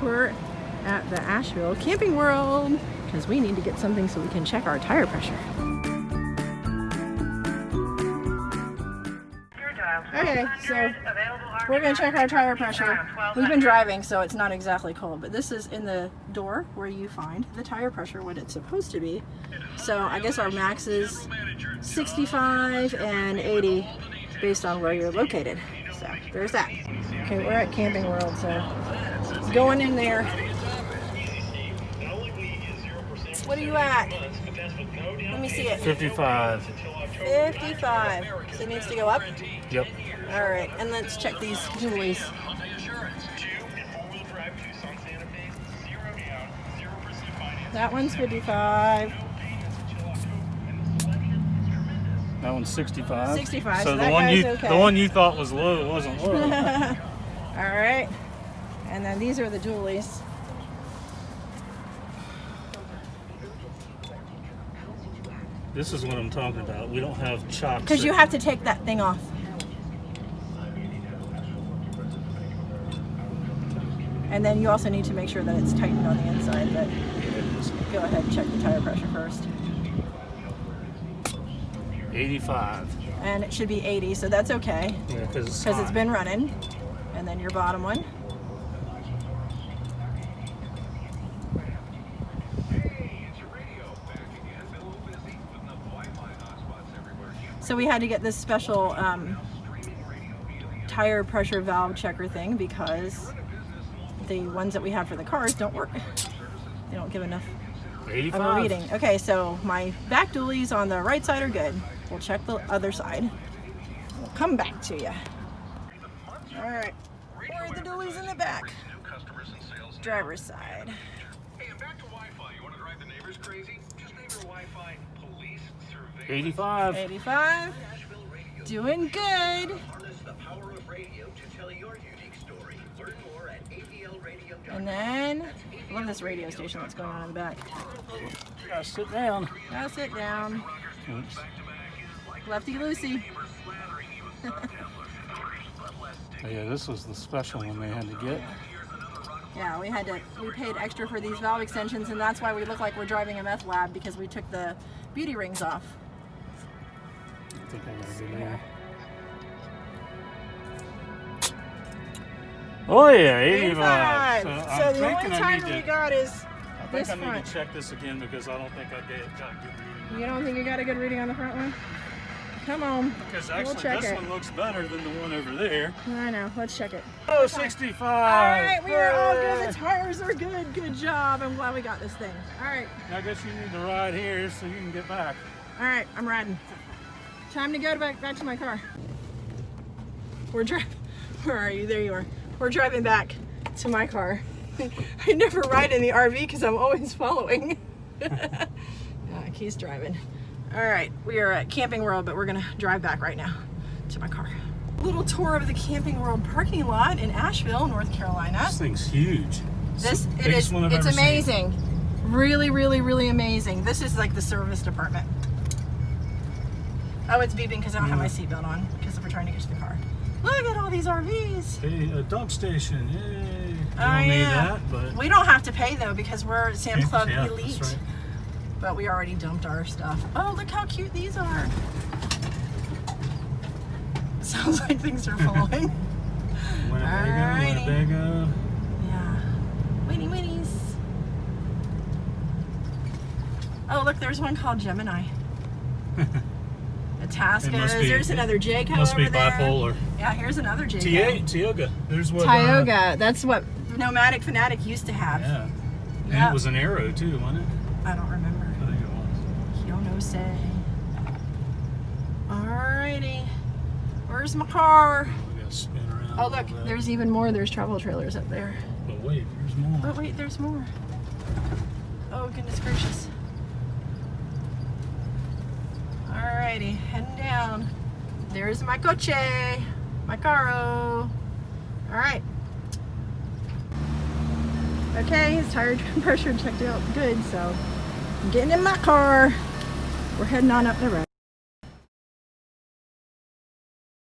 We're at the Asheville Camping World because we need to get something so we can check our tire pressure. Okay, so we're going to check our tire pressure. We've been driving, so it's not exactly cold, but this is in the door where you find the tire pressure, what it's supposed to be. So I guess our max is 65 and 80 based on where you're located. So there's that. Okay, we're at Camping World, so going in there. What are you at? Let me see it. 55. 55. So it needs to go up? Yep. All right, and let's check these dualies. That one's 55. That one's 65. 65. So that guy's okay. The one you thought was low wasn't low. All right, and then these are the dualies. This is what I'm talking about. We don't have chocks. Because you have to take that thing off. And then you also need to make sure that it's tightened on the inside, but go ahead and check the tire pressure first. 85. And it should be 80, so that's okay. Yeah, because it's been running. And then your bottom one. So we had to get this special tire pressure valve checker thing because the ones that we have for the cars don't work. They don't give enough 85. of a reading. Okay, so my back dualies on the right side are good. We'll check the other side. We'll come back to you. All right, where are the dualies in the back? Driver's side. Hey, and back to Wi-Fi. You want to drive the neighbors crazy? Just name your Wi-Fi police surveillance. 85. 85. Doing good. Harness the power of radio to tell your unique story. Learn more at ablradio.com. And then, I love this radio station that's going on in the back. Gotta sit down. Gotta sit down. Oops. Lefty loosey. Yeah, this was the special one they had to get. Yeah, we paid extra for these valve extensions, and that's why we look like we're driving a meth lab, because we took the beauty rings off. I think I gotta get there. Oh yeah, 85. So the only tire we got is this I think I need front. to check this again because I don't think I got a good reading. You don't think you got a good reading on the front one? Come on. Because We'll actually check this it. one looks better than the one over there. I know. Let's check it. Oh, 65. All right, we are all good. The tires are good. Good job. I'm glad we got this thing. All right. I guess you need to ride here so you can get back. All right, I'm riding. Time to go back to my car. We're driving. Where are you? There you are. We're driving back to my car. I never ride in the RV because I'm always following. He's driving. All right, we are at Camping World, but we're gonna drive back right now to my car. Little tour of the Camping World parking lot in Asheville, North Carolina. This thing's huge. It's amazing. Really, really, really amazing. This is like the service department. Oh, it's beeping because I don't have my seatbelt on because we're trying to get to the car. Look at all these RVs. Hey, a dog station. Yay. You Oh, don't need yeah. that, but We don't have to pay though because we're Sam's Club yeah, Elite. that's right. But we already dumped our stuff. Oh, look how cute these are. Sounds like things are falling. Winnebago. Yeah. Winnie Winnies. Oh, look, there's one called Gemini. Itascas. There's another Jayco Must be over there. bipolar. Yeah, here's another Jayco. Tioga. There's what. Tioga. That's what Nomadic Fanatic used to have. Yeah. And Yep. it was an Arrow too, wasn't it? I don't remember. I think it was. Don't know say. Alrighty. Where's my car? We gotta spin around. Oh a look, little bit. there's even more. There's travel trailers up there. But wait, there's more. But wait, there's more. Oh goodness gracious. Alrighty, heading down. There's my coche, my caro. Alright. Okay, his tire pressure checked out good, so I'm getting in my car. We're heading on up the road.